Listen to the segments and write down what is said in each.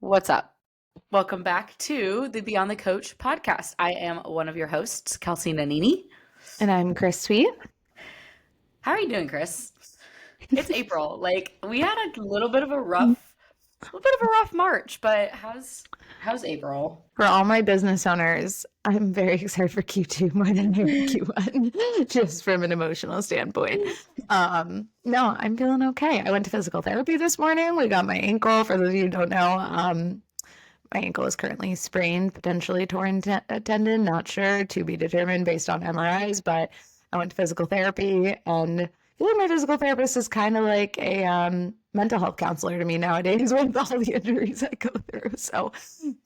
What's up? Welcome back to the Beyond the Coach podcast. I am one of your hosts, Kelsey Nanini. And I'm Chris Sweet. How are you doing, Chris? It's April. We had a little bit of a rough March, but how's April? For all my business owners, I'm very excited for Q2 more than I am Q1, just from an emotional standpoint. No, I'm feeling okay. I went to physical therapy this morning. We got my ankle. For those of you who don't know, my ankle is currently sprained, potentially torn tendon, not sure, to be determined based on MRIs, but I went to physical therapy, and I feel like my physical therapist is kind of like a mental health counselor to me nowadays with all the injuries I go through. So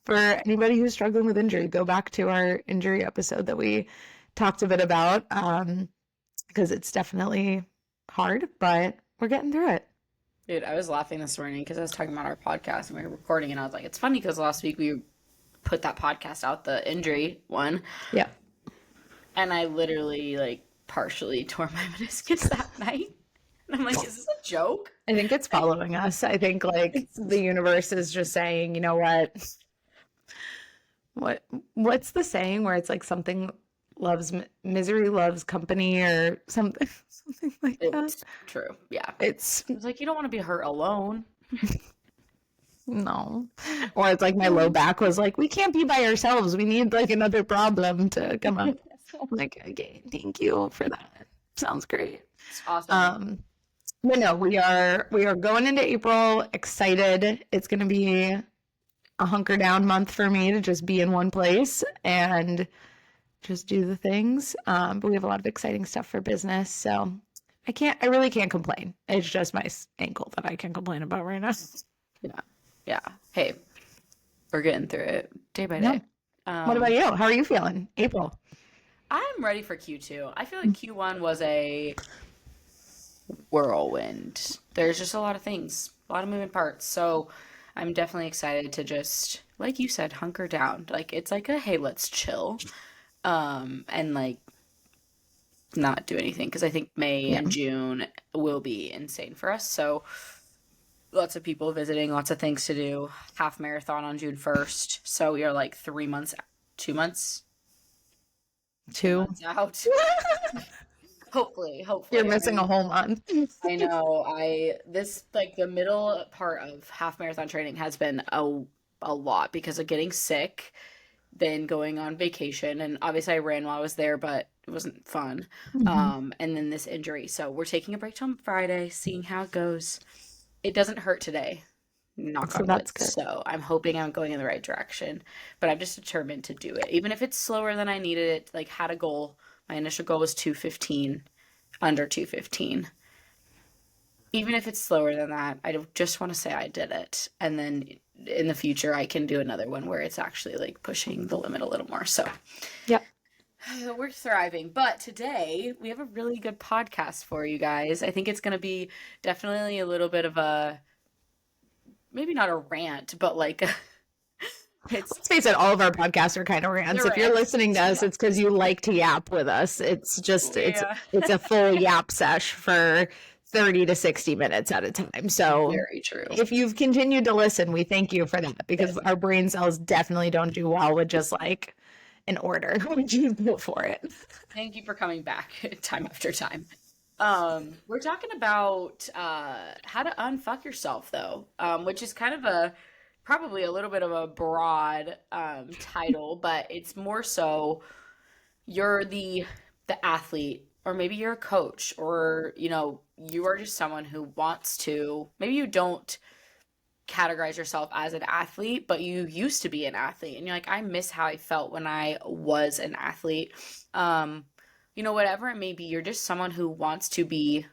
for anybody who's struggling with injury, go back to our injury episode that we talked a bit about, because it's definitely hard, but we're getting through it. Dude, I was laughing this morning because I was talking about our podcast and we were recording, and I was like, it's funny because last week we put that podcast out, the injury one, Yeah. and I literally partially tore my meniscus that night. And I'm like, is this a joke? I think it's following us. I think like the universe is just saying, you know what, what's the saying where it's like something loves misery loves company or something something like that. It's true. Yeah. It's It's like you don't want to be hurt alone. no. Or it's like my low back was like, we can't be by ourselves. We need like another problem to come up. I'm like, okay, thank you for that. Sounds great. It's awesome. But no, we are going into April excited. It's gonna be a hunker down month for me to just be in one place and just do the things. But we have a lot of exciting stuff for business, so I really can't complain. It's just my ankle that I can complain about right now. Yeah. Yeah. Hey, we're getting through it day by Yeah. day. What about you? How are you feeling? April. I'm ready for Q2. I feel like Q1 was a whirlwind. There's just a lot of things, a lot of moving parts. So I'm definitely excited to just, like you said, hunker down. Like it's like a hey, let's chill. And not do anything because I think May Yeah. and June will be insane for us. So lots of people visiting, lots of things to do. Half marathon on June 1st. So we are like 3 months, 2 months, two Two. months out. Hopefully, You're hopefully. missing a whole month. I know. This like the middle part of half marathon training has been a lot because of getting sick, then going on vacation, and obviously I ran while I was there, but it wasn't fun. Mhm. And then this injury. So we're taking a break till Friday, seeing how it goes. It doesn't hurt today, knock So on wood. that's good. So I'm hoping I'm going in the right direction. But I'm just determined to do it. Even if it's slower than I needed it, like had a goal. My initial goal was 2:15, under 2:15. Even if it's slower than that, I just want to say I did it. And then in the future, I can do another one where it's actually like pushing the limit a little more. So Yep. we're thriving. But today, we have a really good podcast for you guys. I think it's going to be definitely a little bit of a, maybe not a rant, but like it's Let's face it, all of our podcasts are kind of rants. they're If you're rants. listening to us, Yeah. it's because you like to yap with us. It's just Yeah. it's a full yap sesh for 30 to 60 minutes at a time. So Very true. if you've continued to listen, we thank you for that because Yes. our brain cells definitely don't do well with just like an order. We just go for it. Thank you for coming back time after time. We're talking about how to unfuck yourself though, which is kind of a probably a little bit of a broad title, but it's more so you're the athlete, or maybe you're a coach, or you are just someone who wants to, maybe you don't categorize yourself as an athlete, but you used to be an athlete and you're like, I miss how I felt when I was an athlete. Um, whatever it may be, you're just someone who wants to be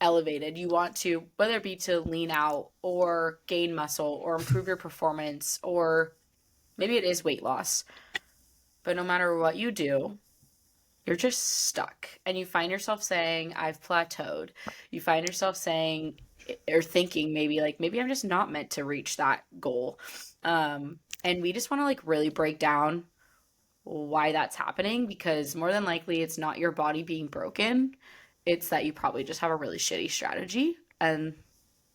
elevated. You want to, whether it be to lean out or gain muscle or improve your performance, or maybe it is weight loss. But no matter what you do, you're just stuck. And you find yourself saying, I've plateaued. You find yourself saying, or thinking maybe like, maybe I'm just not meant to reach that goal. And we just want to like really break down why that's happening, because more than likely it's not your body being broken. It's that you probably just have a really shitty strategy and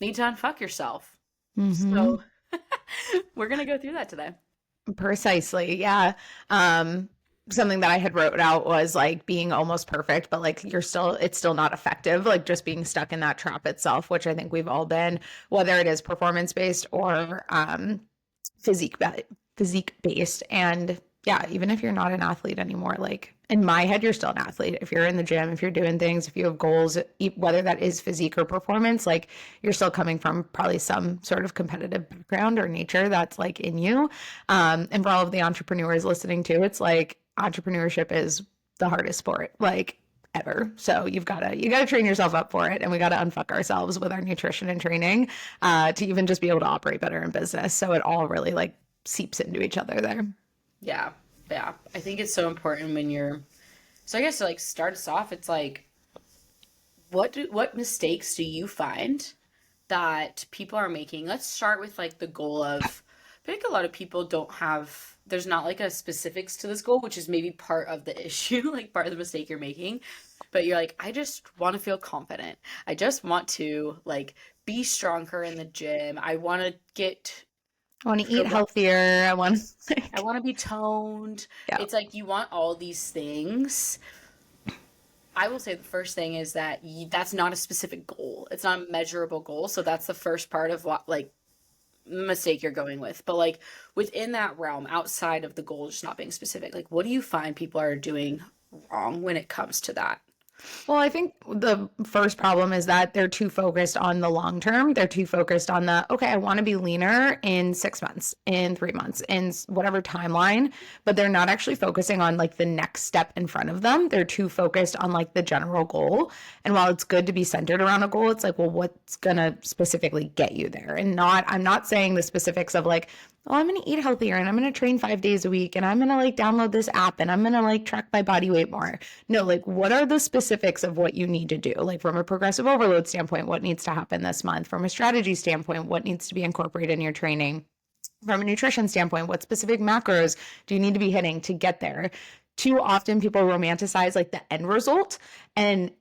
need to unfuck yourself. Mm-hmm. So We're going to go through that today. Precisely. Yeah. Something that I had wrote out was like being almost perfect, but like it's still not effective. Like just being stuck in that trap itself, which I think we've all been, whether it is performance based or physique based. And yeah, even if you're not an athlete anymore, like in my head, you're still an athlete. If you're in the gym, if you're doing things, if you have goals, whether that is physique or performance, like you're still coming from probably some sort of competitive background or nature that's like in you. And for all of the entrepreneurs listening to, it's like entrepreneurship is the hardest sport like ever. So you gotta train yourself up for it, and we gotta unfuck ourselves with our nutrition and training to even just be able to operate better in business. So it all really like seeps into each other there. Yeah. Yeah. I think it's so important when so I guess to like start us off, it's like, what mistakes do you find that people are making? Let's start with like the goal of, I think a lot of people there's not like a specifics to this goal, which is maybe part of the issue, like part of the mistake you're making. But you're like, I just want to feel confident. I just want to like be stronger in the gym. I want to eat healthier. I want to be toned. Yeah. It's like you want all these things. I will say the first thing is that that's not a specific goal. It's not a measurable goal. So that's the first part of what like mistake you're going with. But like within that realm, outside of the goal just not being specific, like what do you find people are doing wrong when it comes to that? Well, I think the first problem is that they're too focused on the long term. They're too focused on okay, I want to be leaner in 6 months, in 3 months, in whatever timeline, but they're not actually focusing on like the next step in front of them. They're too focused on like the general goal. And while it's good to be centered around a goal, it's like, well, what's going to specifically get you there? And I'm not saying the specifics of like, oh, I'm going to eat healthier and I'm going to train 5 days a week and I'm going to like download this app and I'm going to like track my body weight more. No, like what are the specifics of what you need to do? Like from a progressive overload standpoint, what needs to happen this month? From a strategy standpoint, what needs to be incorporated in your training? From a nutrition standpoint, what specific macros do you need to be hitting to get there? Too often people romanticize like the end result, and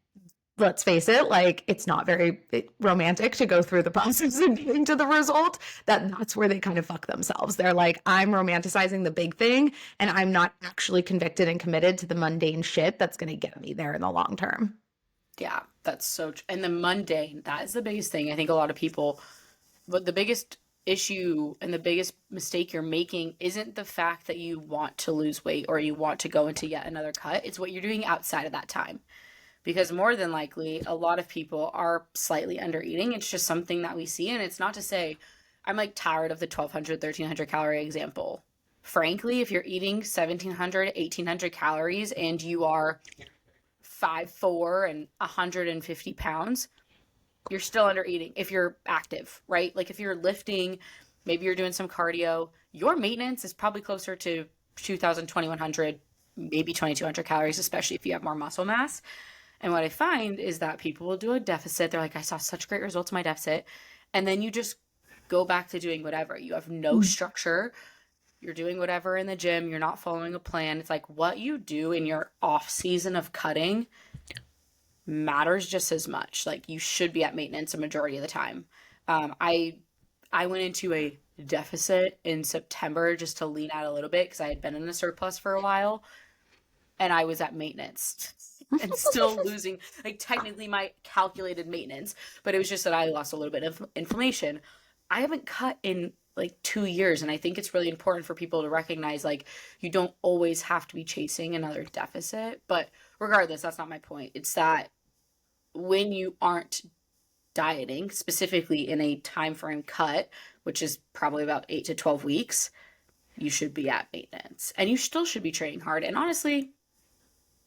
let's face it, like it's not very romantic to go through the process of getting to the result. That's where they kind of fuck themselves. They're like, I'm romanticizing the big thing and I'm not actually convicted and committed to the mundane shit that's going to get me there in the long term. Yeah, that's so true. And the mundane, that is the biggest thing. I think a lot of people, but the biggest issue and the biggest mistake you're making isn't the fact that you want to lose weight or you want to go into yet another cut. It's what you're doing outside of that time. Because more than likely, a lot of people are slightly under eating. It's just something that we see. And it's not to say, I'm like tired of the 1,200, 1,300 calorie example. Frankly, if you're eating 1,700, 1,800 calories and you are 5'4" and 150 pounds, you're still under eating if you're active, right? Like if you're lifting, maybe you're doing some cardio, your maintenance is probably closer to 2,000, 2,100, maybe 2,200 calories, especially if you have more muscle mass. And what I find is that people will do a deficit. They're like, I saw such great results in my deficit. And then you just go back to doing whatever. You have no structure. You're doing whatever in the gym. You're not following a plan. It's like what you do in your off season of cutting matters just as much. Like you should be at maintenance a majority of the time. I went into a deficit in September just to lean out a little bit because I had been in a surplus for a while. And I was at maintenance and still losing, like technically my calculated maintenance, but it was just that I lost a little bit of inflammation. I haven't cut in like 2 years. And I think it's really important for people to recognize, like, you don't always have to be chasing another deficit, but regardless, that's not my point. It's that when you aren't dieting, specifically in a time frame cut, which is probably about 8 to 12 weeks, you should be at maintenance and you still should be training hard. And honestly,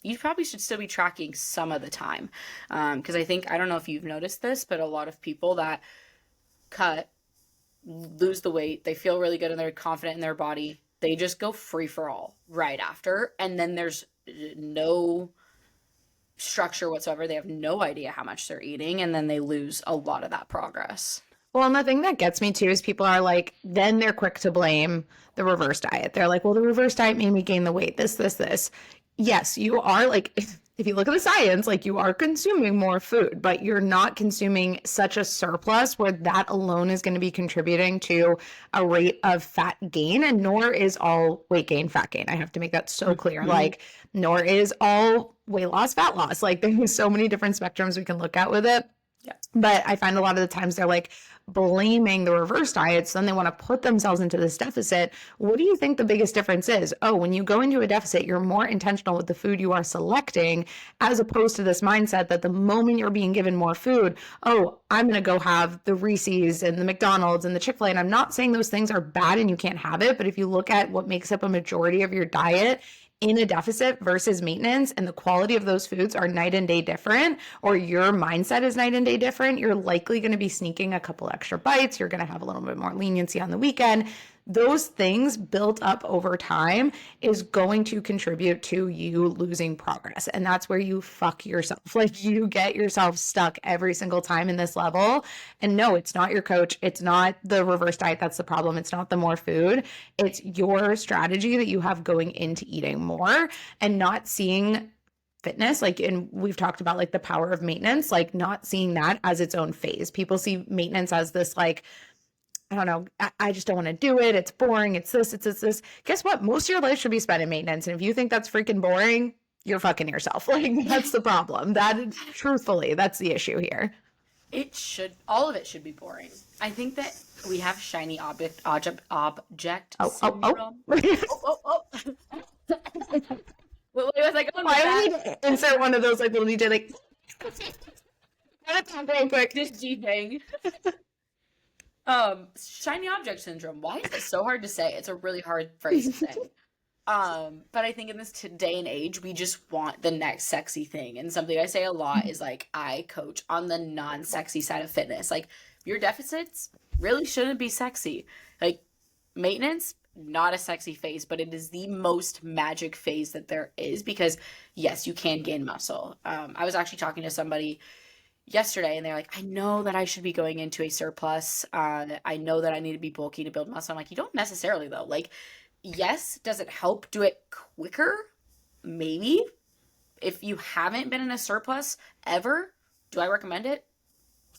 you probably should still be tracking some of the time. Because I don't know if you've noticed this, but a lot of people that cut, lose the weight, they feel really good and they're confident in their body. They just go free for all right after. And then there's no structure whatsoever. They have no idea how much they're eating. And then they lose a lot of that progress. Well, and the thing that gets me too is people are like, then they're quick to blame the reverse diet. They're like, well, the reverse diet made me gain the weight, this. Yes, you are like, if you look at the science, like you are consuming more food, but you're not consuming such a surplus where that alone is going to be contributing to a rate of fat gain. And nor is all weight gain fat gain. I have to make that so clear. Like, nor is all weight loss fat loss. Like, there's so many different spectrums we can look at with it. Yeah. But I find a lot of the times they're like blaming the reverse diets, then they want to put themselves into this deficit. What do you think the biggest difference is? Oh, when you go into a deficit, you're more intentional with the food you are selecting, as opposed to this mindset that the moment you're being given more food, oh, I'm going to go have the Reese's and the McDonald's and the Chick-fil-A. And I'm not saying those things are bad and you can't have it, but if you look at what makes up a majority of your diet in a deficit versus maintenance, and the quality of those foods are night and day different, or your mindset is night and day different, you're likely going to be sneaking a couple extra bites. You're going to have a little bit more leniency on the weekend. Those things built up over time is going to contribute to you losing progress. And that's where you fuck yourself. Like, you get yourself stuck every single time in this level. And no, it's not your coach. It's not the reverse diet that's the problem. It's not the more food. It's your strategy that you have going into eating more and not seeing fitness, like, and we've talked about like the power of maintenance, like not seeing that as its own phase. People see maintenance as this, like, I don't know, I just don't want to do it. It's boring. It's this, it's this. Guess what? Most of your life should be spent in maintenance. And if you think that's freaking boring, you're fucking yourself. Like, that's the problem. That is, truthfully, that's the issue here. All of it should be boring. I think that we have shiny object Oh. syndrome. Oh. What was I going with Why that? would we insert one of those like little DJ like real quick? This G thing. Shiny object syndrome. Why is it so hard to say? It's a really hard phrase to say. But I think in this day and age, we just want the next sexy thing. And something I say a lot is like, I coach on the non-sexy side of fitness. Like, your deficits really shouldn't be sexy. Like, maintenance, not a sexy phase, but it is the most magic phase that there is, because yes, you can gain muscle. I was actually talking to somebody yesterday and they're like, I know that I should be going into a surplus. I know that I need to be bulky to build muscle. I'm like, you don't necessarily though. Like, yes, does it help do it quicker? Maybe. If you haven't been in a surplus ever, do I recommend it?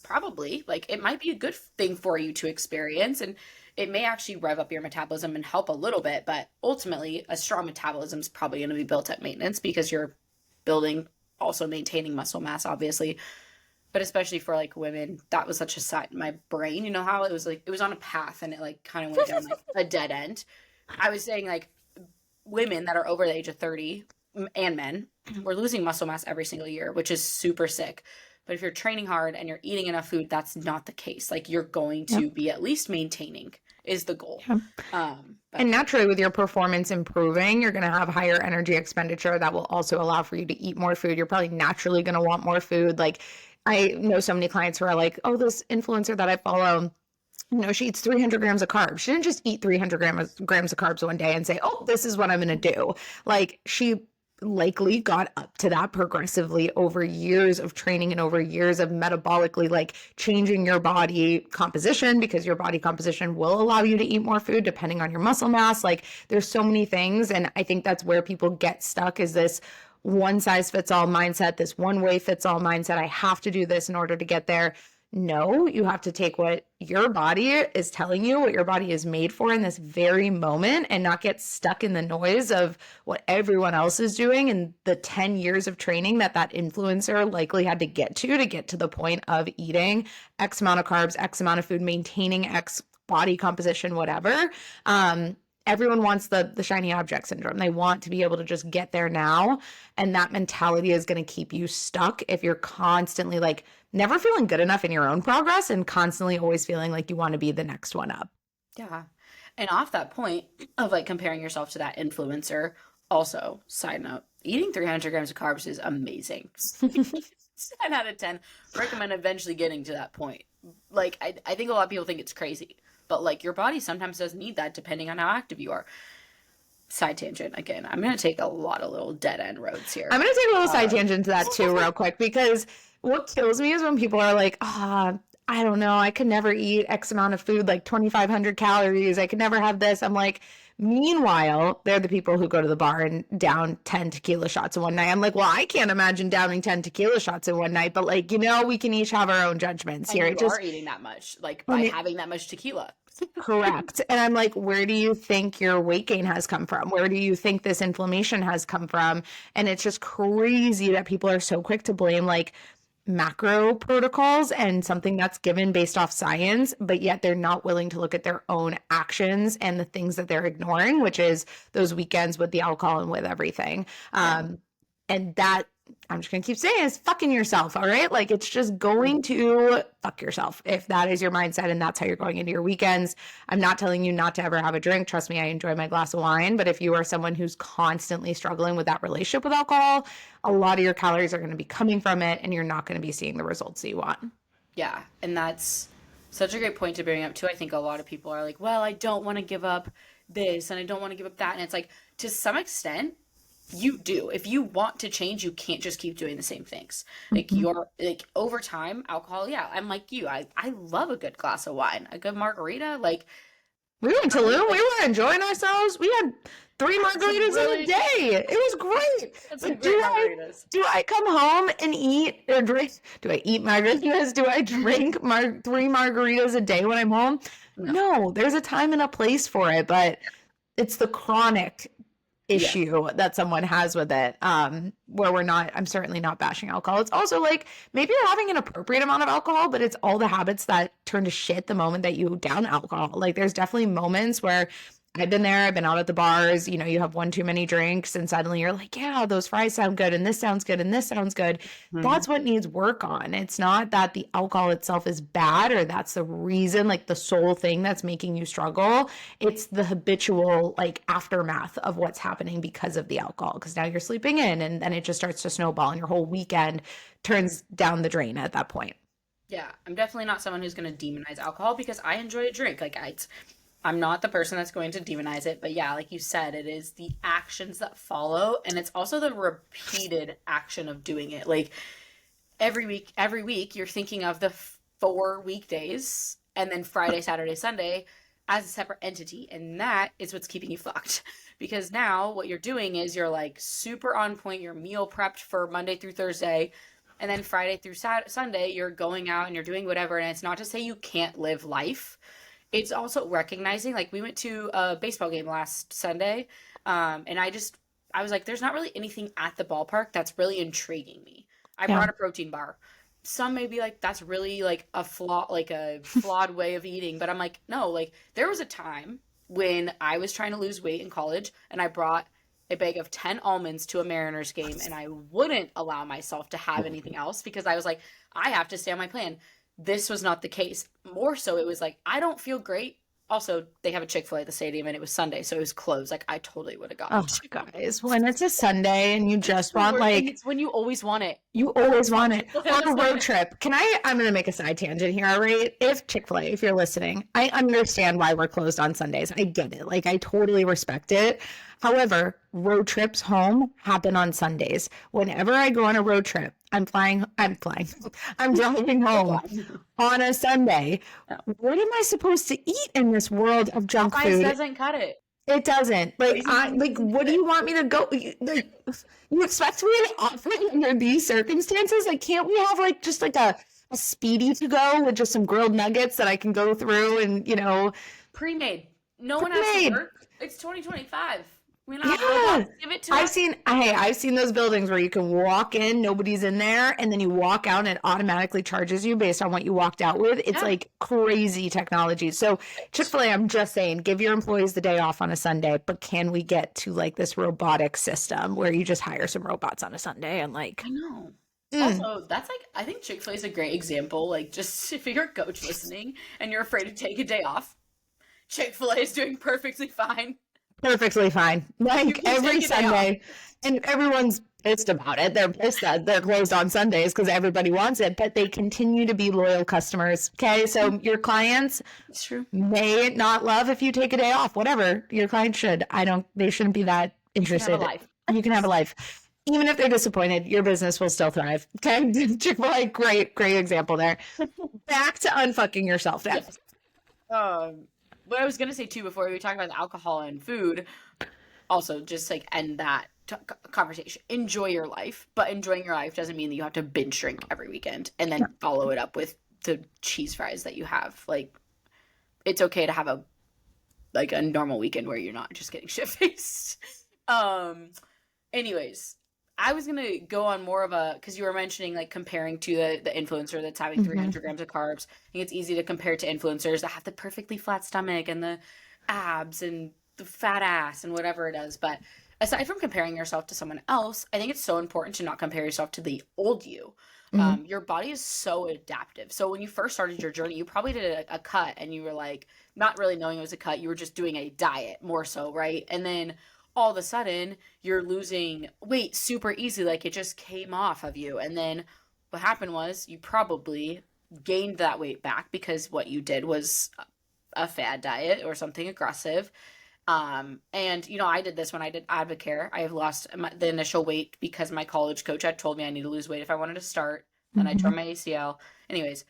Probably. Like, it might be a good thing for you to experience, and it may actually rev up your metabolism and help a little bit, but ultimately a strong metabolism is probably going to be built at maintenance because you're building, also maintaining muscle mass, obviously. But especially for like women, that was such a sign in my brain. You know how it was like, it was on a path and it like kind of went down like a dead end. I was saying like women that are over the age of 30 and men, we're losing muscle mass every single year, which is super sick. But if you're training hard and you're eating enough food, that's not the case. Like, you're going to be at least maintaining is the goal. And naturally, with your performance improving, you're going to have higher energy expenditure. That will also allow for you to eat more food. You're probably naturally going to want more food. Like, I know so many clients who are like, oh, this influencer that I follow, you know, she eats 300 grams of carbs. She didn't just eat 300 grams of carbs one day and say, oh, this is what I'm going to do. Like, she likely got up to that progressively over years of training and over years of metabolically like changing your body composition, because your body composition will allow you to eat more food depending on your muscle mass. Like, there's so many things. And I think that's where people get stuck, is this one size fits all mindset, this one way fits all mindset. I have to do this in order to get there. No, you have to take what your body is telling you, what your body is made for in this very moment, and not get stuck in the noise of what everyone else is doing and the 10 years of training that influencer likely had to get to the point of eating X amount of carbs, X amount of food, maintaining X body composition, whatever. Everyone wants the shiny object syndrome. They want to be able to just get there now. And that mentality is going to keep you stuck if you're constantly like never feeling good enough in your own progress and constantly always feeling like you want to be the next one up. Yeah. And off that point of like comparing yourself to that influencer, also, side note, eating 300 grams of carbs is amazing. 10 out of 10. Recommend eventually getting to that point. Like, I think a lot of people think it's crazy. But like, your body sometimes does need that depending on how active you are. Side tangent again. I'm going to take a lot of little dead end roads here. I'm going to take a little side tangent to that too real quick, because what kills me is when people are like, I don't know, I could never eat X amount of food, like 2,500 calories. I could never have this. I'm like, meanwhile, they're the people who go to the bar and down 10 tequila shots in one night. I'm like, well, I can't imagine downing 10 tequila shots in one night, but like, we can each have our own judgments And here. you It just, are eating that much, like by having that much tequila. correct. And I'm like, where do you think your weight gain has come from? Where do you think this inflammation has come from? And it's just crazy that people are so quick to blame like macro protocols and something that's given based off science, but yet they're not willing to look at their own actions and the things that they're ignoring, which is those weekends with the alcohol and with everything. And that, I'm just going to keep saying, is fucking yourself. All right. Like, it's just going to fuck yourself if that is your mindset and that's how you're going into your weekends. I'm not telling you not to ever have a drink. Trust me, I enjoy my glass of wine. But if you are someone who's constantly struggling with that relationship with alcohol, a lot of your calories are going to be coming from it and you're not going to be seeing the results that you want. Yeah. And that's such a great point to bring up, too. I think a lot of people are like, well, I don't want to give up this and I don't want to give up that. And it's like, to some extent, you do. If you want to change, you can't just keep doing the same things. Like you're like over time, alcohol, yeah, I'm like you. I love a good glass of wine, a good margarita. Like we went to Tulum, we were enjoying ourselves. We had 3 margaritas in a day. It was great. But do I come home and eat or drink? Do I eat margaritas? Do I drink 3 margaritas a day when I'm home? No, there's a time and a place for it, but it's the chronic issue that someone has with it, where I'm certainly not bashing alcohol. It's also like, maybe you're having an appropriate amount of alcohol, but it's all the habits that turn to shit the moment that you down alcohol. Like, there's definitely moments where I've been there, I've been out at the bars, you have one too many drinks and suddenly you're like, yeah, those fries sound good and this sounds good and this sounds good. That's what needs work on. It's not that the alcohol itself is bad or that's the reason, like the sole thing that's making you struggle. It's the habitual like aftermath of what's happening because of the alcohol, because now you're sleeping in and then it just starts to snowball and your whole weekend turns down the drain at that point. Yeah, I'm definitely not someone who's going to demonize alcohol because I enjoy a drink. Like I'm not the person that's going to demonize it, but yeah, like you said, it is the actions that follow, and it's also the repeated action of doing it. Like every week you're thinking of the 4 weekdays and then Friday, Saturday, Sunday as a separate entity, and that is what's keeping you fucked. Because now what you're doing is you're like super on point, you're meal prepped for Monday through Thursday, and then Friday through Sunday you're going out and you're doing whatever, and it's not to say you can't live life. It's also recognizing, like, we went to a baseball game last Sunday, and I was like, there's not really anything at the ballpark that's really intriguing me. I brought a protein bar. Some may be like, that's really like a flawed way of eating, but I'm like, no, like there was a time when I was trying to lose weight in college and I brought a bag of 10 almonds to a Mariners game and I wouldn't allow myself to have anything else because I was like, I have to stay on my plan. This was not the case. More so, it was like, I don't feel great. Also, they have a Chick-fil-A at the stadium, and it was Sunday, so it was closed. Like, I totally would have gotten it. Guys, when it's a Sunday and you just want, like... It's when you always want it. You always want it. On a road trip. I'm going to make a side tangent here, all right? If Chick-fil-A, if you're listening, I understand why we're closed on Sundays. I get it. Like, I totally respect it. However, road trips home happen on Sundays. Whenever I go on a road trip, I'm driving home on a Sunday. What am I supposed to eat in this world of junk food? It doesn't cut it. It doesn't. Like, what do you want me to go? Like, you expect me to offer under these circumstances? Like, can't we have like just like a speedy to go with just some grilled nuggets that I can go through and pre-made. No one has to work. It's 2025. Give it to us. I've seen those buildings where you can walk in, nobody's in there, and then you walk out and it automatically charges you based on what you walked out with. It's like crazy technology. So Chick-fil-A, I'm just saying, give your employees the day off on a Sunday, but can we get to like this robotic system where you just hire some robots on a Sunday and like... I know. Also, that's like, I think Chick-fil-A is a great example. Like, just if you're a coach listening and you're afraid to take a day off, Chick-fil-A is doing perfectly fine. Perfectly fine. Like every Sunday. And everyone's pissed about it. They're pissed that they're closed on Sundays because everybody wants it, but they continue to be loyal customers. Okay. So your clients may not love if you take a day off, whatever. Your clients should. They shouldn't be that interested. You can have a life. Even if they're disappointed, your business will still thrive. Okay. Chick-fil-A, great example there. Back to unfucking yourself now. Yes. What I was gonna say too before we talk about the alcohol and food, also just like end that conversation. Enjoy your life, but enjoying your life doesn't mean that you have to binge drink every weekend and then follow it up with the cheese fries that you have. Like, it's okay to have a normal weekend where you're not just getting shit faced. Anyways, I was gonna go on more of a, because you were mentioning like comparing to the influencer that's having 300 grams of carbs. I think it's easy to compare to influencers that have the perfectly flat stomach and the abs and the fat ass and whatever it is. But aside from comparing yourself to someone else, I think it's so important to not compare yourself to the old you. Your body is so adaptive. So when you first started your journey, you probably did a cut and you were like, not really knowing it was a cut, you were just doing a diet more so, right? And then all of a sudden you're losing weight super easy, like it just came off of you. And then what happened was you probably gained that weight back because what you did was a fad diet or something aggressive. And I did this when I did Advocare. I have lost the initial weight because my college coach had told me I need to lose weight if I wanted to start. And I tore my ACL. Anyways,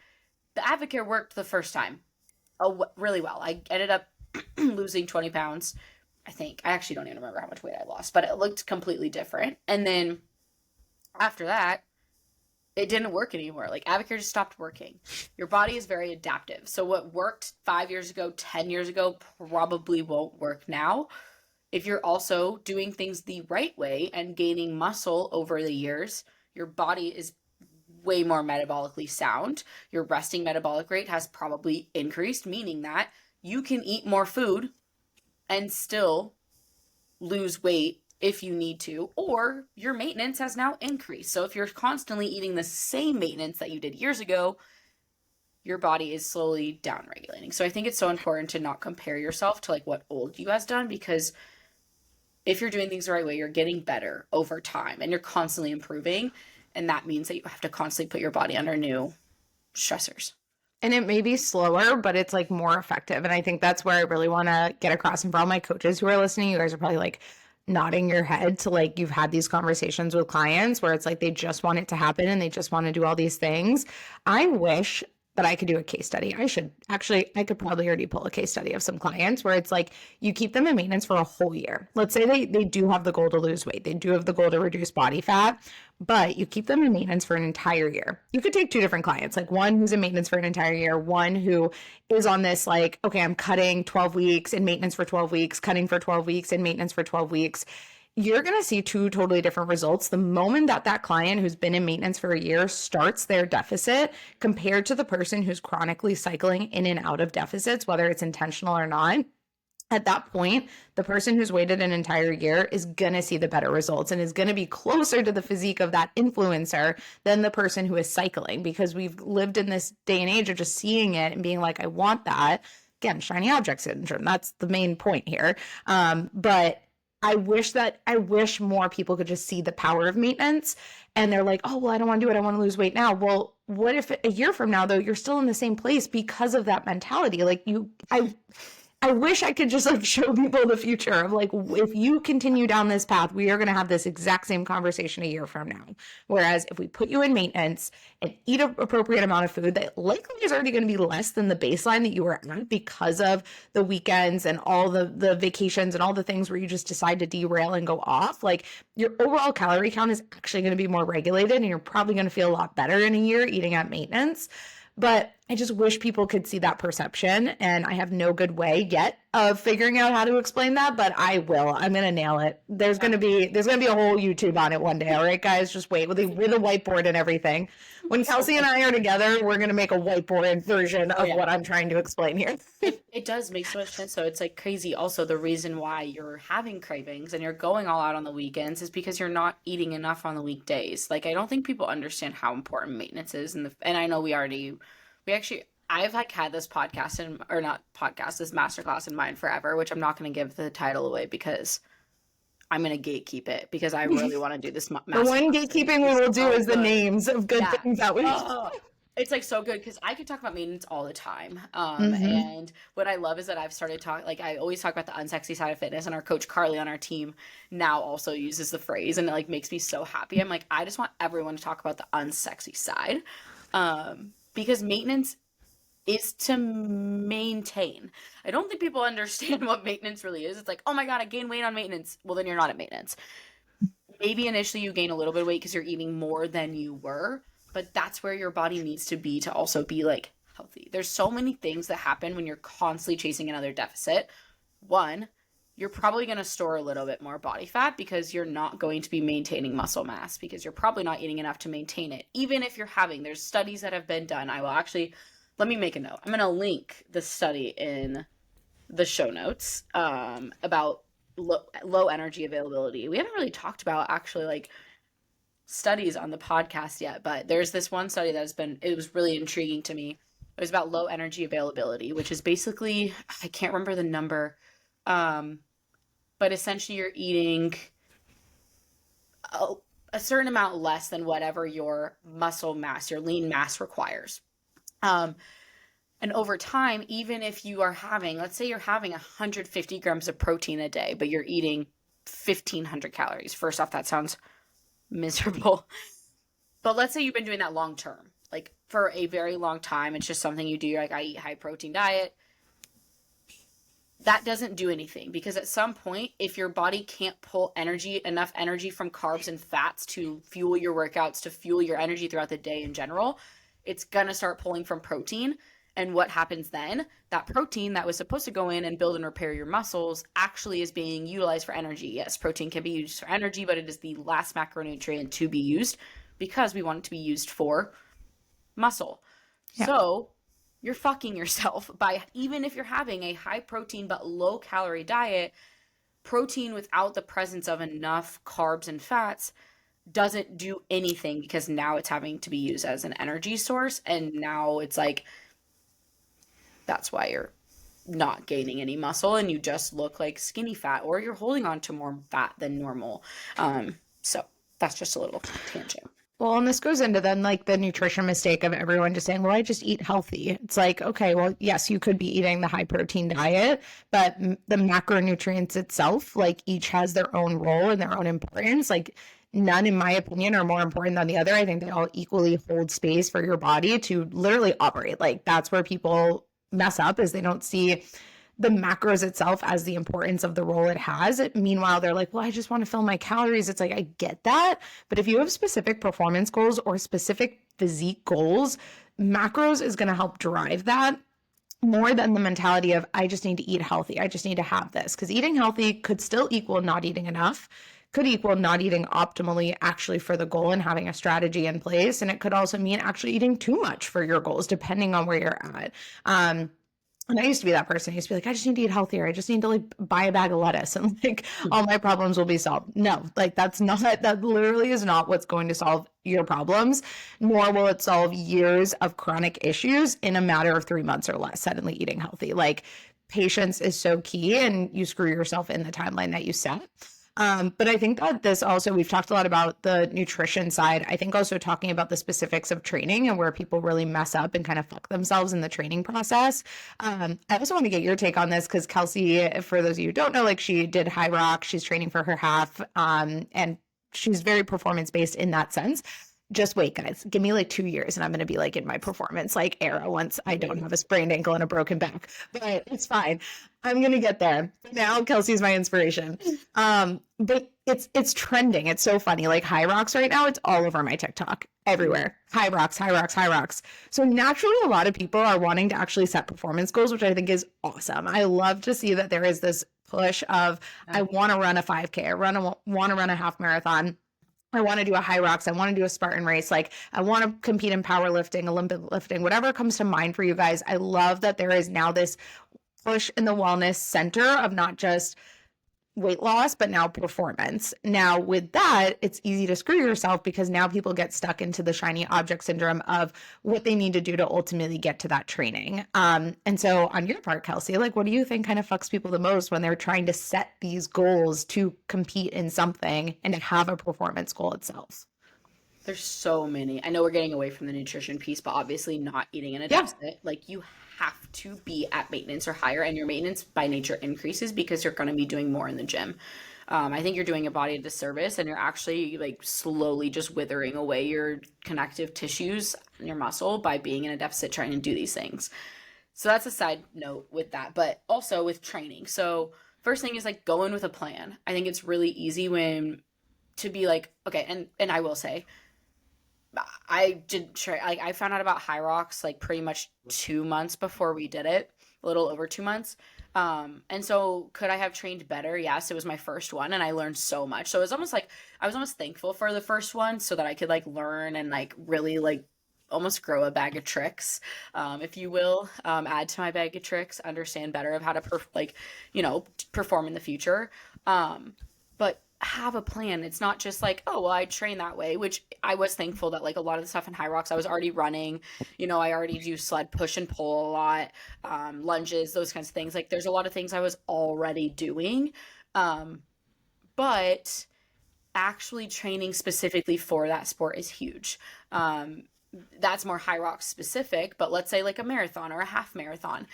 the Advocare worked the first time really well. I ended up losing 20 pounds. I think. I actually don't even remember how much weight I lost, but it looked completely different. And then after that, it didn't work anymore. Like, Advocare just stopped working. Your body is very adaptive. So what worked 5 years ago, 10 years ago, probably won't work now. If you're also doing things the right way and gaining muscle over the years, your body is way more metabolically sound. Your resting metabolic rate has probably increased, meaning that you can eat more food and still lose weight if you need to, or your maintenance has now increased. So if you're constantly eating the same maintenance that you did years ago, your body is slowly downregulating. So I think it's so important to not compare yourself to like what old you has done, because if you're doing things the right way, you're getting better over time and you're constantly improving. And that means that you have to constantly put your body under new stressors. And it may be slower, but it's like more effective. And I think that's where I really want to get across. And for all my coaches who are listening, you guys are probably like nodding your head to like you've had these conversations with clients where it's like they just want it to happen and they just want to do all these things. I wish that I could do a case study. I could probably already pull a case study of some clients where it's like you keep them in maintenance for a whole year. Let's say they do have the goal to lose weight. They do have the goal to reduce body fat, but you keep them in maintenance for an entire year. You could take two different clients, like one who's in maintenance for an entire year, one who is on this like, okay, I'm cutting 12 weeks in maintenance for 12 weeks, cutting for 12 weeks in maintenance for 12 weeks. You're going to see two totally different results the moment that client who's been in maintenance for a year starts their deficit compared to the person who's chronically cycling in and out of deficits, whether it's intentional or not. At that point, the person who's waited an entire year is going to see the better results and is going to be closer to the physique of that influencer than the person who is cycling, because we've lived in this day and age of just seeing it and being like, I want that. Again, shiny object syndrome. That's the main point here. But I wish more people could just see the power of maintenance, and they're like, oh, well, I don't want to do it. I want to lose weight now. Well, what if a year from now, though, you're still in the same place because of that mentality? Like I wish I could just like show people the future of like, if you continue down this path, we are going to have this exact same conversation a year from now. Whereas if we put you in maintenance and eat an appropriate amount of food that likely is already going to be less than the baseline that you were at because of the weekends and all the vacations and all the things where you just decide to derail and go off, like your overall calorie count is actually going to be more regulated and you're probably going to feel a lot better in a year eating at maintenance. But I just wish people could see that perception, and I have no good way yet of figuring out how to explain that, but I will. I'm going to nail it. There's going to be a whole YouTube on it one day. All right, guys, just wait with a whiteboard and everything. When Kelsey and I are together, we're going to make a whiteboard version of what I'm trying to explain here. It does make so much sense, though. It's like crazy. Also, the reason why you're having cravings and you're going all out on the weekends is because you're not eating enough on the weekdays. Like, I don't think people understand how important maintenance is, and I know I've like had this podcast this masterclass in mind forever, which I'm not going to give the title away because I'm going to gatekeep it because I really want to do this. The one gatekeeping we will do is the names of good things that we. It's like so good because I could talk about maintenance all the time. Hmm. And what I love is that I've started talking, like, I always talk about the unsexy side of fitness, and our coach Carly on our team now also uses the phrase, and it like makes me so happy. I'm like, I just want everyone to talk about the unsexy side. Because maintenance is to maintain. I don't think people understand what maintenance really is. It's like, oh my God, I gained weight on maintenance. Well, then you're not at maintenance. Maybe initially you gain a little bit of weight because you're eating more than you were, but that's where your body needs to be to also be like healthy. There's so many things that happen when you're constantly chasing another deficit. One, you're probably going to store a little bit more body fat because you're not going to be maintaining muscle mass because you're probably not eating enough to maintain it. Even if you're having, there's studies that have been done. I will actually, let me make a note. I'm going to link the study in the show notes about low energy availability. We haven't really talked about actually like studies on the podcast yet, but there's this one study that has been, it was really intriguing to me. It was about low energy availability, which is basically, I can't remember the number, um, but essentially you're eating a, a certain amount less than whatever your muscle mass, your lean mass requires. Um, And over time, even if you are having, let's say you're having 150 grams of protein a day, but you're eating 1,500 calories. First off, that sounds miserable. But let's say you've been doing that long term, like for a very long time. It's just something you do. You're like, I eat high protein diet. That doesn't do anything because at some point, if your body can't pull enough energy from carbs and fats to fuel your workouts, to fuel your energy throughout the day in general, it's going to start pulling from protein. And what happens then? That protein that was supposed to go in and build and repair your muscles actually is being utilized for energy. Yes, protein can be used for energy, but it is the last macronutrient to be used because we want it to be used for muscle. Yeah. So you're fucking yourself by, even if you're having a high protein but low calorie diet, protein without the presence of enough carbs and fats doesn't do anything because now it's having to be used as an energy source. And now it's like, that's why you're not gaining any muscle and you just look like skinny fat, or you're holding on to more fat than normal. So that's just a little tangent. Well, and this goes into then like the nutrition mistake of everyone just saying, well, I just eat healthy. It's like, okay, well, yes, you could be eating the high protein diet, but the macronutrients itself, like each has their own role and their own importance. Like none, in my opinion, are more important than the other. I think they all equally hold space for your body to literally operate. Like that's where people mess up, is they don't see the macros itself as the importance of the role it has. Meanwhile, they're like, well, I just want to fill my calories. It's like, I get that. But if you have specific performance goals or specific physique goals, macros is going to help drive that more than the mentality of, I just need to eat healthy. I just need to have this. Because eating healthy could still equal not eating enough, could equal not eating optimally actually for the goal and having a strategy in place. And it could also mean actually eating too much for your goals, depending on where you're at. And I used to be that person. I used to be like, I just need to eat healthier. I just need to like buy a bag of lettuce and like all my problems will be solved. No, like that literally is not what's going to solve your problems, nor will it solve years of chronic issues in a matter of 3 months or less, suddenly eating healthy. Like patience is so key, and you screw yourself in the timeline that you set. But I think that this also, we've talked a lot about the nutrition side. I think also talking about the specifics of training and where people really mess up and kind of fuck themselves in the training process. I also want to get your take on this because Kelsey, for those of you who don't know, like she did High Rock, she's training for her half, and she's very performance based in that sense. Just wait, guys. Give me like 2 years and I'm going to be like in my performance like era once I don't have a sprained ankle and a broken back. But it's fine. I'm going to get there. Now Kelsey's my inspiration. But it's trending. It's so funny. Like High Rocks right now, it's all over my TikTok. Everywhere. High Rocks, High Rocks, High Rocks. So naturally, a lot of people are wanting to actually set performance goals, which I think is awesome. I love to see that there is this push of, I want to run a 5K. I want to run a half marathon. I want to do a High Rocks. I want to do a Spartan race. Like I want to compete in powerlifting, Olympic lifting, whatever comes to mind for you guys. I love that there is now this push in the wellness center of not just weight loss, but now performance. Now with that, it's easy to screw yourself because now people get stuck into the shiny object syndrome of what they need to do to ultimately get to that training. And so on your part, Kelsey, like what do you think kind of fucks people the most when they're trying to set these goals to compete in something and to have a performance goal itself? There's so many. I know we're getting away from the nutrition piece, but obviously not eating in a Yeah. deficit. Like you have to be at maintenance or higher, and your maintenance by nature increases because you're going to be doing more in the gym. I think you're doing your body a disservice, and you're actually like slowly just withering away your connective tissues and your muscle by being in a deficit trying to do these things. So that's a side note with that, but also with training. So first thing is like go in with a plan. I think it's really easy when to be like, okay, and I will say I did try. Like I found out about High Rocks like pretty much 2 months before we did it, a little over 2 months. And so could I have trained better? Yes, it was my first one, and I learned so much. So it was almost like I was almost thankful for the first one, so that I could like learn and like really like almost grow a bag of tricks, if you will, add to my bag of tricks, understand better of how to like, perform in the future. But have a plan. It's not just like, oh, well, I train that way, which I was thankful that like a lot of the stuff in High Rocks I was already running. I already do sled push and pull a lot, lunges, those kinds of things. Like there's a lot of things I was already doing. Um, but actually training specifically for that sport is huge. That's more High Rocks specific, but let's say like a marathon or a half marathon,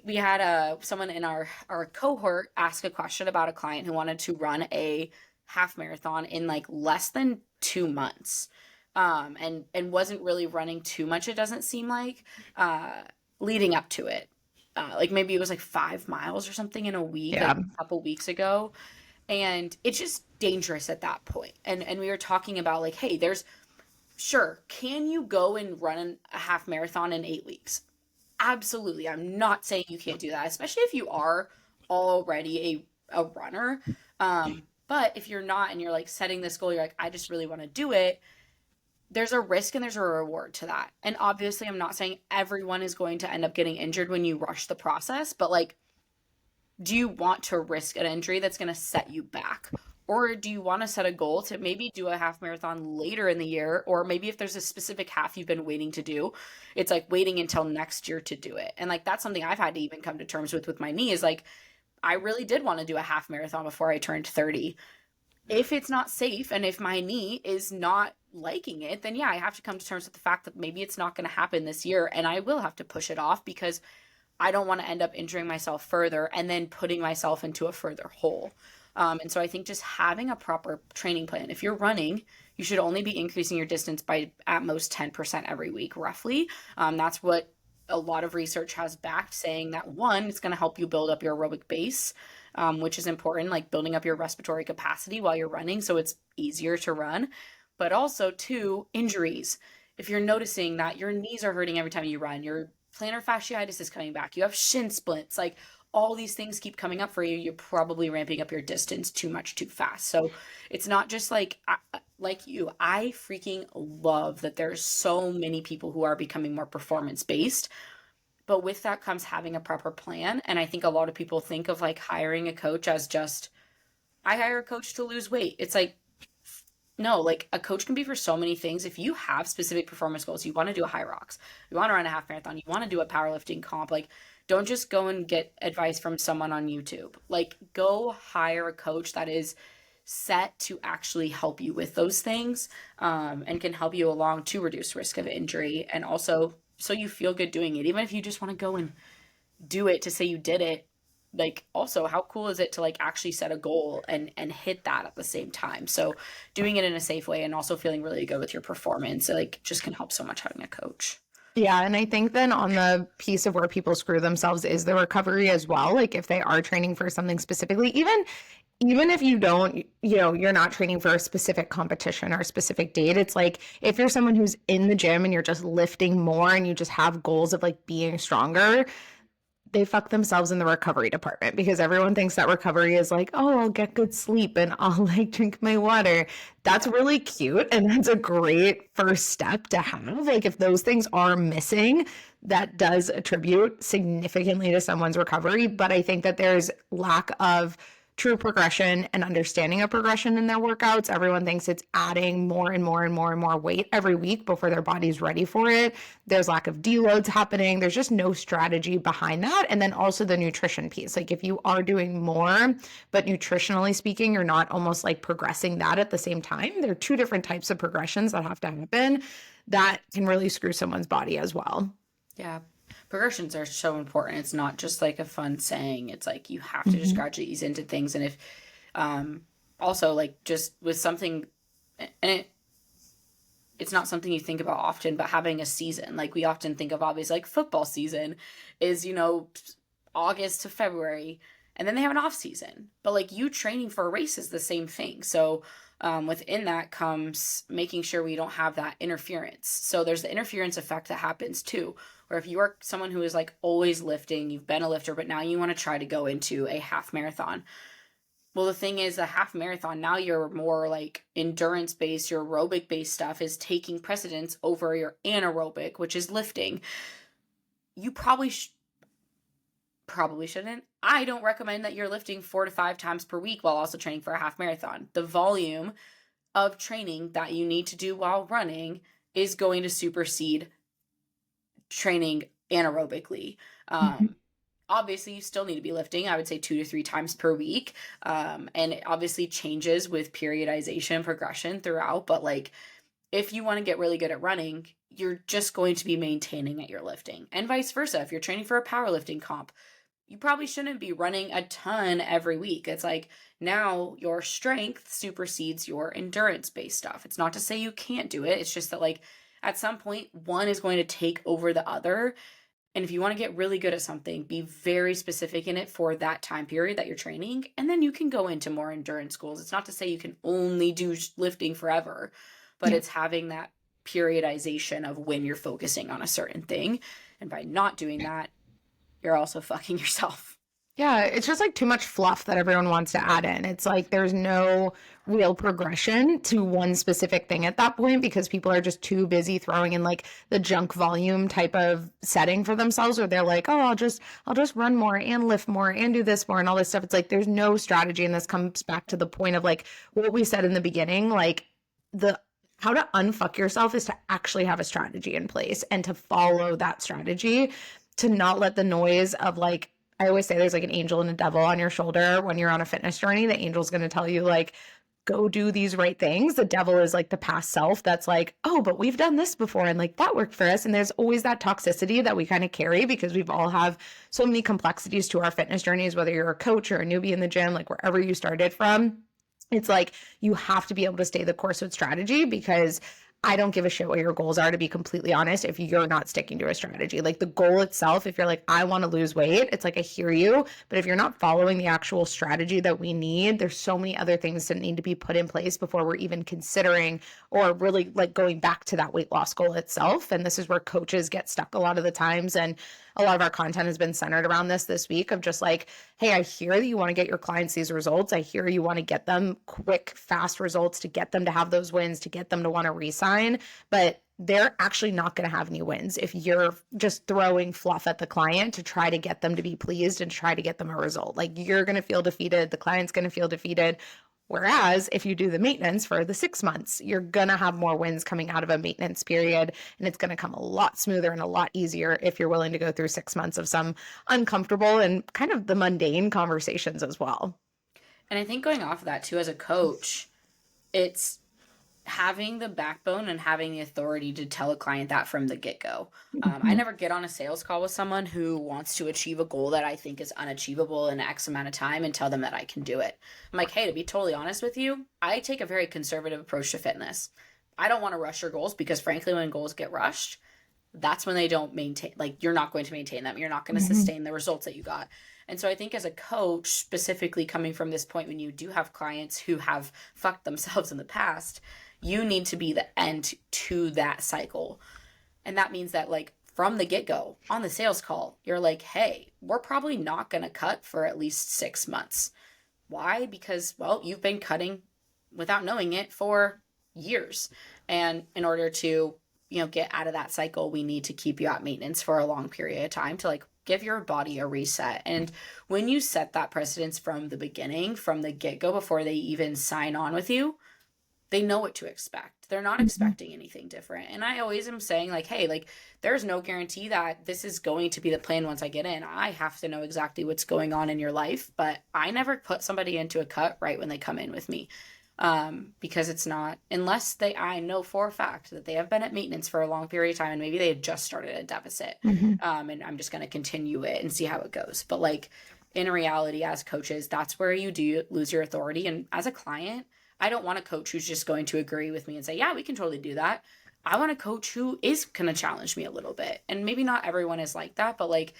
we had someone in our cohort ask a question about a client who wanted to run a half marathon in like less than 2 months, and wasn't really running too much, it doesn't seem like, leading up to it, like maybe it was like 5 miles or something in a week, like Yeah. a couple weeks ago. And it's just dangerous at that point. And we were talking about like, hey, there's sure, can you go and run a half marathon in 8 weeks? Absolutely. I'm not saying you can't do that, especially if you are already a runner. But if you're not and you're like setting this goal, you're like, I just really want to do it, there's a risk and there's a reward to that. And obviously, I'm not saying everyone is going to end up getting injured when you rush the process, but like, do you want to risk an injury that's going to set you back? Or do you want to set a goal to maybe do a half marathon later in the year? Or maybe if there's a specific half you've been waiting to do, it's like waiting until next year to do it. And like that's something I've had to even come to terms with my knee is like, I really did want to do a half marathon before I turned 30. If it's not safe and if my knee is not liking it, then yeah, I have to come to terms with the fact that maybe it's not going to happen this year and I will have to push it off because I don't want to end up injuring myself further and then putting myself into a further hole. And so I think just having a proper training plan. If you're running, you should only be increasing your distance by at most 10% every week, roughly. That's what a lot of research has backed, saying that one, it's going to help you build up your aerobic base, which is important, like building up your respiratory capacity while you're running so it's easier to run. But also, two, injuries. If you're noticing that your knees are hurting every time you run, your plantar fasciitis is coming back, you have shin splints, like all these things keep coming up for you, you're probably ramping up your distance too much too fast. So it's not just like you. I freaking love that there's so many people who are becoming more performance based, but with that comes having a proper plan. And I think a lot of people think of like hiring a coach as just, I hire a coach to lose weight. It's like, no, like a coach can be for so many things. If you have specific performance goals, you want to do a High Rocks, you want to run a half marathon, you want to do a powerlifting comp, like don't just go and get advice from someone on YouTube. Like go hire a coach that is set to actually help you with those things, and can help you along to reduce risk of injury and also so you feel good doing it. Even if you just want to go and do it to say you did it, like also how cool is it to like actually set a goal and hit that at the same time. So doing it in a safe way and also feeling really good with your performance, like just can help so much having a coach. Yeah, and I think then on the piece of where people screw themselves is the recovery as well. Like if they are training for something specifically, even if you don't, you're not training for a specific competition or a specific date. It's like if you're someone who's in the gym and you're just lifting more and you just have goals of like being stronger, they fuck themselves in the recovery department because everyone thinks that recovery is like, oh, I'll get good sleep and I'll like drink my water. That's really cute. And that's a great first step to have. Like if those things are missing, that does attribute significantly to someone's recovery. But I think that there's lack of true progression and understanding of progression in their workouts. Everyone thinks it's adding more and more and more and more weight every week before their body's ready for it. There's lack of deloads happening. There's just no strategy behind that. And then also the nutrition piece. Like if you are doing more, but nutritionally speaking, you're not almost like progressing that at the same time. There are two different types of progressions that have to happen that can really screw someone's body as well. Yeah. Progressions are so important. It's not just like a fun saying. It's like you have to just gradually ease into things. And if also like just with something, and it's not something you think about often, but having a season, like we often think of obviously like football season is, you know, August to February, and then they have an off season. But like you training for a race is the same thing. So within that comes making sure we don't have that interference. So there's the interference effect that happens too, where if you are someone who is like always lifting, you've been a lifter, but now you want to try to go into a half marathon. Well, the thing is, a half marathon, now you're more like endurance based, your aerobic based stuff is taking precedence over your anaerobic, which is lifting. You probably shouldn't. I don't recommend that you're lifting 4 to 5 times per week while also training for a half marathon. The volume of training that you need to do while running is going to supersede training anaerobically. Obviously, you still need to be lifting, I would say 2 to 3 times per week. And it obviously changes with periodization progression throughout. But like, if you want to get really good at running, you're just going to be maintaining at your lifting. And vice versa. If you're training for a powerlifting comp, you probably shouldn't be running a ton every week. It's like now your strength supersedes your endurance-based stuff. It's not to say you can't do it. It's just that like at some point, one is going to take over the other. And if you want to get really good at something, be very specific in it for that time period that you're training. And then you can go into more endurance goals. It's not to say you can only do lifting forever, but it's having that periodization of when you're focusing on a certain thing. And by not doing that, you're also fucking yourself. Yeah, it's just like too much fluff that everyone wants to add in. It's like there's no real progression to one specific thing at that point because people are just too busy throwing in like the junk volume type of setting for themselves, or they're like, oh, I'll just run more and lift more and do this more and all this stuff. It's like there's no strategy, and this comes back to the point of like what we said in the beginning, like the how to unfuck yourself is to actually have a strategy in place and to follow that strategy, to not let the noise of like, I always say there's like an angel and a devil on your shoulder when you're on a fitness journey. The angel's going to tell you like, go do these right things. The devil is like the past self that's like, oh, but we've done this before and like that worked for us. And there's always that toxicity that we kind of carry because we've all have so many complexities to our fitness journeys, whether you're a coach or a newbie in the gym, like wherever you started from. It's like you have to be able to stay the course with strategy, because I don't give a shit what your goals are, to be completely honest, if you're not sticking to a strategy. Like the goal itself, if you're like, I want to lose weight, it's like, I hear you. But if you're not following the actual strategy that we need, there's so many other things that need to be put in place before we're even considering or really like going back to that weight loss goal itself. And this is where coaches get stuck a lot of the times. And a lot of our content has been centered around this week of just like, hey, I hear that you want to get your clients these results. I hear you want to get them quick, fast results, to get them to have those wins, to get them to want to resign. But they're actually not going to have any wins if you're just throwing fluff at the client to try to get them to be pleased and try to get them a result. Like you're going to feel defeated. The client's going to feel defeated. Whereas if you do the maintenance for the 6 months, you're going to have more wins coming out of a maintenance period. And it's going to come a lot smoother and a lot easier if you're willing to go through 6 months of some uncomfortable and kind of the mundane conversations as well. And I think going off of that too, as a coach, it's having the backbone and having the authority to tell a client that from the get-go. I never get on a sales call with someone who wants to achieve a goal that I think is unachievable in X amount of time and tell them that I can do it. I'm like, hey, to be totally honest with you, I take a very conservative approach to fitness. I don't want to rush your goals because frankly, when goals get rushed, that's when they don't maintain, like you're not going to maintain them. You're not going to sustain the results that you got. And so I think as a coach, specifically coming from this point when you do have clients who have fucked themselves in the past, you need to be the end to that cycle. And that means that like from the get-go on the sales call, you're like, hey, we're probably not going to cut for at least 6 months. Why? Because, well, you've been cutting without knowing it for years. And in order to, get out of that cycle, we need to keep you at maintenance for a long period of time to like give your body a reset. And when you set that precedence from the beginning, from the get-go, before they even sign on with you, they know what to expect. They're not expecting anything different. And I always am saying, like, hey, like, there's no guarantee that this is going to be the plan once I get in. I have to know exactly what's going on in your life, but I never put somebody into a cut right when they come in with me. Because it's not, unless I know for a fact that they have been at maintenance for a long period of time and maybe they had just started a deficit. And I'm just going to continue it and see how it goes. But like, in reality, as coaches, that's where you do lose your authority. And as a client, I don't want a coach who's just going to agree with me and say, yeah, we can totally do that. I want a coach who is going to challenge me a little bit. And maybe not everyone is like that, but like,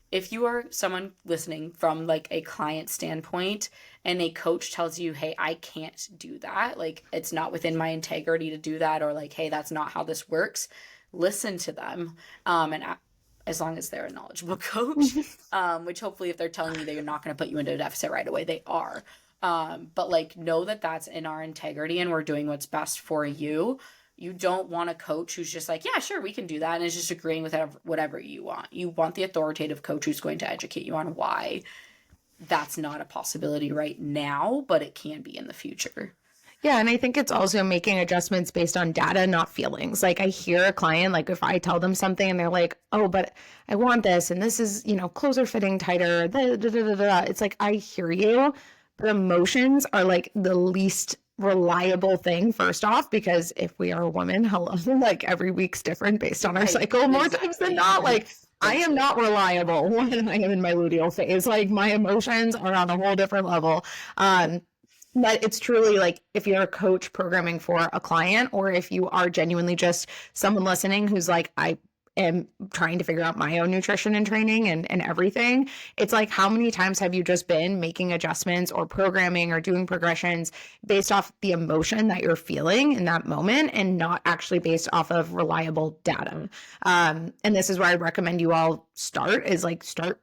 if you are someone listening from like a client standpoint and a coach tells you, hey, I can't do that, like, it's not within my integrity to do that, or like, hey, that's not how this works, listen to them. And as long as they're a knowledgeable coach, which hopefully if they're telling you they're not going to put you into a deficit right away, they are. But like, know that that's in our integrity and we're doing what's best for you. You don't want a coach who's just like, yeah, sure, we can do that, and is just agreeing with whatever you want. You want the authoritative coach who's going to educate you on why that's not a possibility right now, but it can be in the future. Yeah, and I think it's also making adjustments based on data, not feelings. Like, I hear a client, like, if I tell them something and they're like, oh, but I want this, and this is, clothes are fitting tighter, it's like, I hear you, but emotions are like the least reliable thing, first off, because if we are a woman, hello, like, every week's different based on our cycle more times than not. Like, I am not reliable when I am in my luteal phase. Like, my emotions are on a whole different level. But it's truly like, if you're a coach programming for a client, or if you are genuinely just someone listening who's like, I am trying to figure out my own nutrition and training and everything, it's like, how many times have you just been making adjustments or programming or doing progressions based off the emotion that you're feeling in that moment and not actually based off of reliable data? And this is where I recommend you all start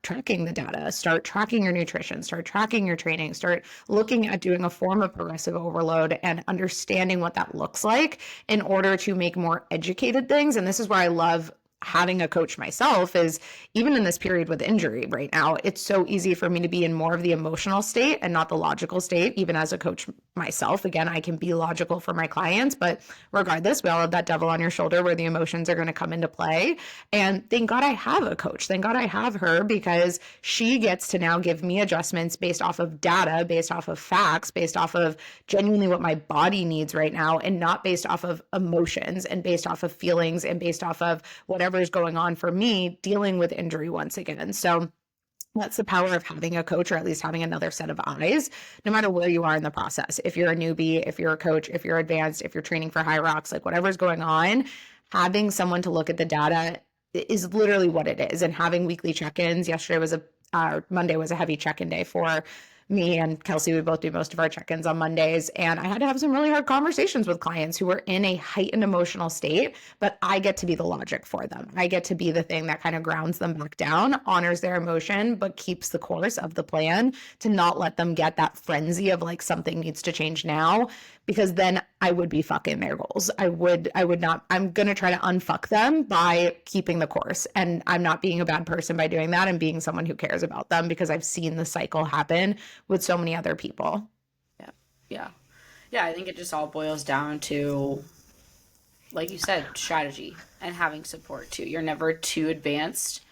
tracking the data, start tracking your nutrition, start tracking your training, start looking at doing a form of progressive overload and understanding what that looks like in order to make more educated things. And this is where I love having a coach myself, is even in this period with injury right now, it's so easy for me to be in more of the emotional state and not the logical state. Even as a coach myself, again, I can be logical for my clients, but regardless, we all have that devil on your shoulder where the emotions are going to come into play. And thank God I have a coach. Thank God I have her, because she gets to now give me adjustments based off of data, based off of facts, based off of genuinely what my body needs right now, and not based off of emotions and based off of feelings and based off of whatever is going on for me dealing with injury once again. So that's the power of having a coach, or at least having another set of eyes, no matter where you are in the process. If you're a newbie, if you're a coach, if you're advanced, if you're training for high rocks, like, whatever's going on, having someone to look at the data is literally what it is. And having weekly check-ins. Monday was a heavy check-in day for me and Kelsey. We both do most of our check-ins on Mondays, and I had to have some really hard conversations with clients who were in a heightened emotional state, but I get to be the logic for them. I get to be the thing that kind of grounds them back down, honors their emotion, but keeps the course of the plan, to not let them get that frenzy of like, something needs to change now, because then I would be fucking their goals. I would not. I'm going to try to unfuck them by keeping the course. And I'm not being a bad person by doing that. I'm being someone who cares about them, because I've seen the cycle happen with so many other people. Yeah, I think it just all boils down to, like you said, strategy and having support too. You're never too advanced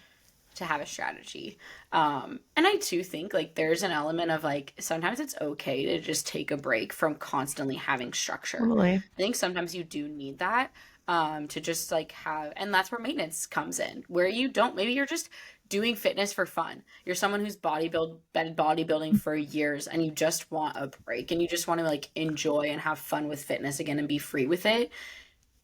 to have a strategy. And I too think like there's an element of like, sometimes it's okay to just take a break from constantly having structure. Totally. I think sometimes you do need that, to just like have, and that's where maintenance comes in, where you don't, maybe you're just doing fitness for fun. You're someone who's been bodybuilding for years, and you just want a break, and you just want to like enjoy and have fun with fitness again and be free with it.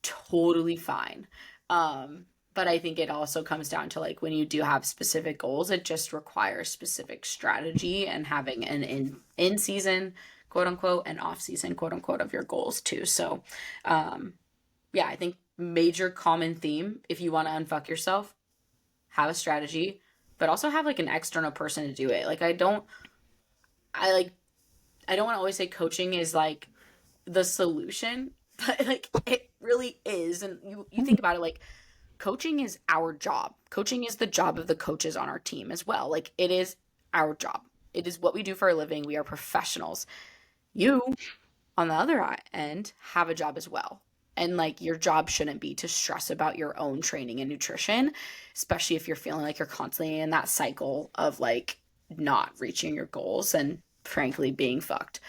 Totally fine. But I think it also comes down to like, when you do have specific goals, it just requires specific strategy and having an in season, quote unquote, and off season, quote unquote, of your goals too. So, yeah, I think major common theme, if you want to unfuck yourself, have a strategy, but also have like an external person to do it. Like, I don't want to always say coaching is like the solution, but like, it really is. And you think about it, like, coaching is our job. Coaching is the job of the coaches on our team as well. Like, it is our job. It is what we do for a living. We are professionals. You, on the other end, have a job as well. And like, your job shouldn't be to stress about your own training and nutrition, especially if you're feeling like you're constantly in that cycle of like not reaching your goals and frankly being fucked.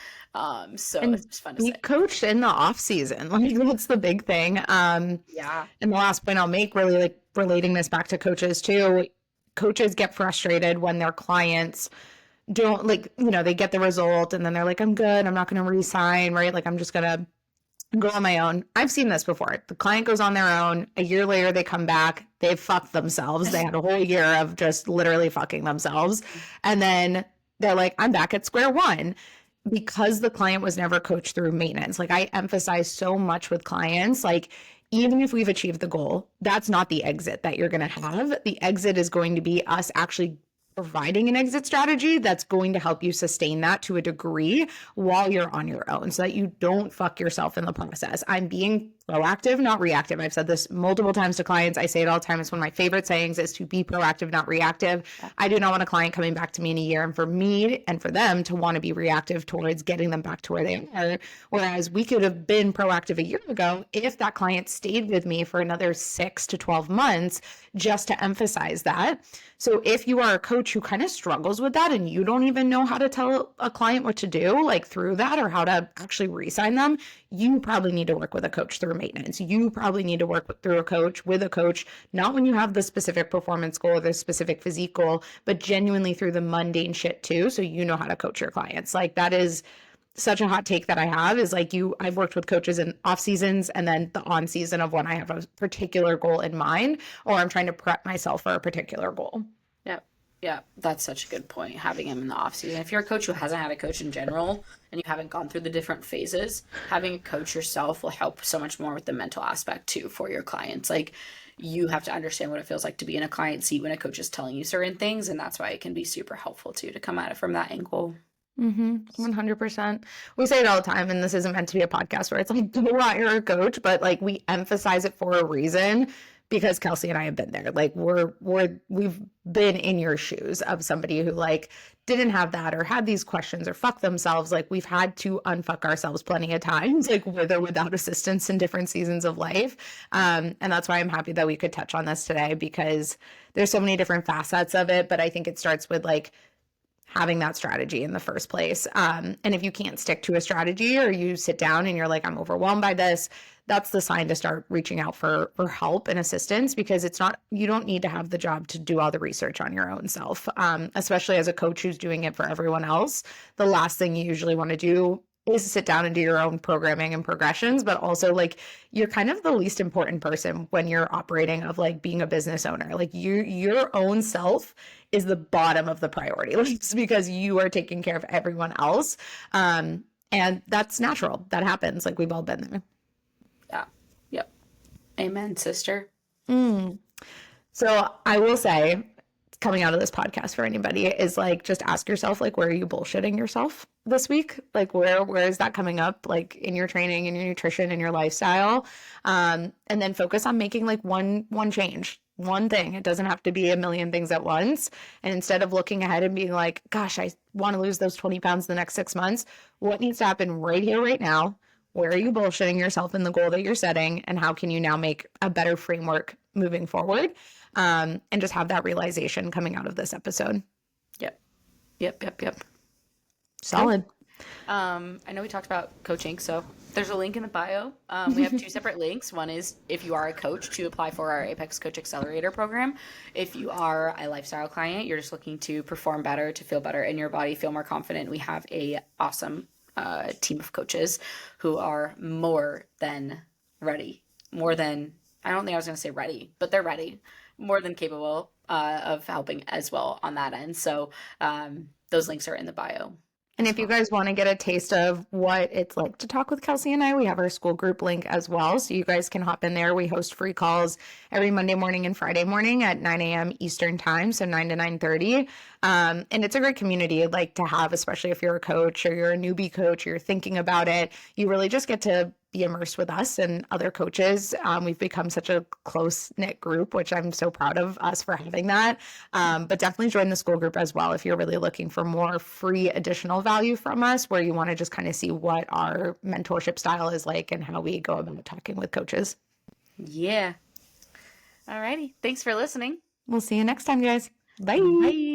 So And it's just fun to we say. coached in the off season. Like that's the big thing. Yeah. And the last point I'll make, really like relating this back to coaches too, coaches get frustrated when their clients don't like, they get the result and then they're like, I'm good. I'm not going to resign, right? Like, I'm just going to go on my own. I've seen this before. The client goes on their own. A year later, they come back. They've fucked themselves. They had a whole year of just literally fucking themselves. And then they're like, I'm back at square one because the client was never coached through maintenance. Like, I emphasize so much with clients, like, even if we've achieved the goal, that's not the exit that you're going to have. The exit is going to be us actually providing an exit strategy that's going to help you sustain that to a degree while you're on your own so that you don't fuck yourself in the process. I'm being proactive, not reactive. I've said this multiple times to clients. I say it all the time. It's one of my favorite sayings is to be proactive, not reactive. I do not want a client coming back to me in a year and for me and for them to want to be reactive towards getting them back to where they are. Whereas we could have been proactive a year ago if that client stayed with me for another 6 to 12 months, just to emphasize that. So if you are a coach who kind of struggles with that and you don't even know how to tell a client what to do, like through that, or how to actually re-sign them, you probably need to work with a coach through maintenance. You probably need to work through a coach with a coach, not when you have the specific performance goal or the specific physique goal, but genuinely through the mundane shit too. So you know how to coach your clients. Like that is such a hot take that I have is like I've worked with coaches in off seasons and then the on season of when I have a particular goal in mind, or I'm trying to prep myself for a particular goal. Yep. Yeah, that's such a good point. Having him in the off season. If you're a coach who hasn't had a coach in general and you haven't gone through the different phases, having a coach yourself will help so much more with the mental aspect too for your clients. Like you have to understand what it feels like to be in a client seat when a coach is telling you certain things, and that's why it can be super helpful too to come at it from that angle. 100%. We say it all the time, and this isn't meant to be a podcast where it's like, go hire a coach, but like we emphasize it for a reason because Kelsey and I have been there. Like we've been in your shoes of somebody who like didn't have that or had these questions or fuck themselves. Like we've had to unfuck ourselves plenty of times, like with or without assistance in different seasons of life. And that's why I'm happy that we could touch on this today because there's so many different facets of it. But I think it starts with like having that strategy in the first place. And if you can't stick to a strategy or you sit down and you're like, I'm overwhelmed by this, that's the sign to start reaching out for help and assistance because it's not, you don't need to have the job to do all the research on your own self, especially as a coach who's doing it for everyone else. The last thing you usually want to do is sit down and do your own programming and progressions, but also like you're kind of the least important person when you're operating of like being a business owner. Like your own self is the bottom of the priority list because you are taking care of everyone else. And that's natural. That happens. Like we've all been there. Yeah. Yep. Amen, sister. So I will say, coming out of this podcast for anybody is like, just ask yourself, like, where are you bullshitting yourself this week? Like, where is that coming up? Like in your training, in your nutrition, in your lifestyle. And then focus on making like one change, one thing. It doesn't have to be a million things at once. And instead of looking ahead and being like, gosh, I want to lose those 20 pounds in the next 6 months. What needs to happen right here, right now? Where are you bullshitting yourself in the goal that you're setting? And how can you now make a better framework moving forward? And just have that realization coming out of this episode. Yep. Solid. I know we talked about coaching, so there's a link in the bio. We have two separate links. One is if you are a coach to apply for our Apex Coach Accelerator program. If you are a lifestyle client, you're just looking to perform better, to feel better in your body, feel more confident. We have a awesome team of coaches who are more than ready. I don't think I was going to say ready, but they're ready. More than capable of helping as well on that end. So those links are in the bio. And if you guys want to get a taste of what it's like to talk with Kelsey and I, we have our school group link as well. So you guys can hop in there. We host free calls every Monday morning and Friday morning at 9 a.m. Eastern time. So 9 to 9:30. And it's a great community I'd like to have, especially if you're a coach or you're a newbie coach, or you're thinking about it. You really just get to be immersed with us and other coaches. We've become such a close knit group, which I'm so proud of us for having that. But definitely join the school group as well if you're really looking for more free additional value from us, where you want to just kind of see what our mentorship style is like and how we go about talking with coaches. Yeah. Alrighty. Thanks for listening. We'll see you next time, guys. Bye. Bye.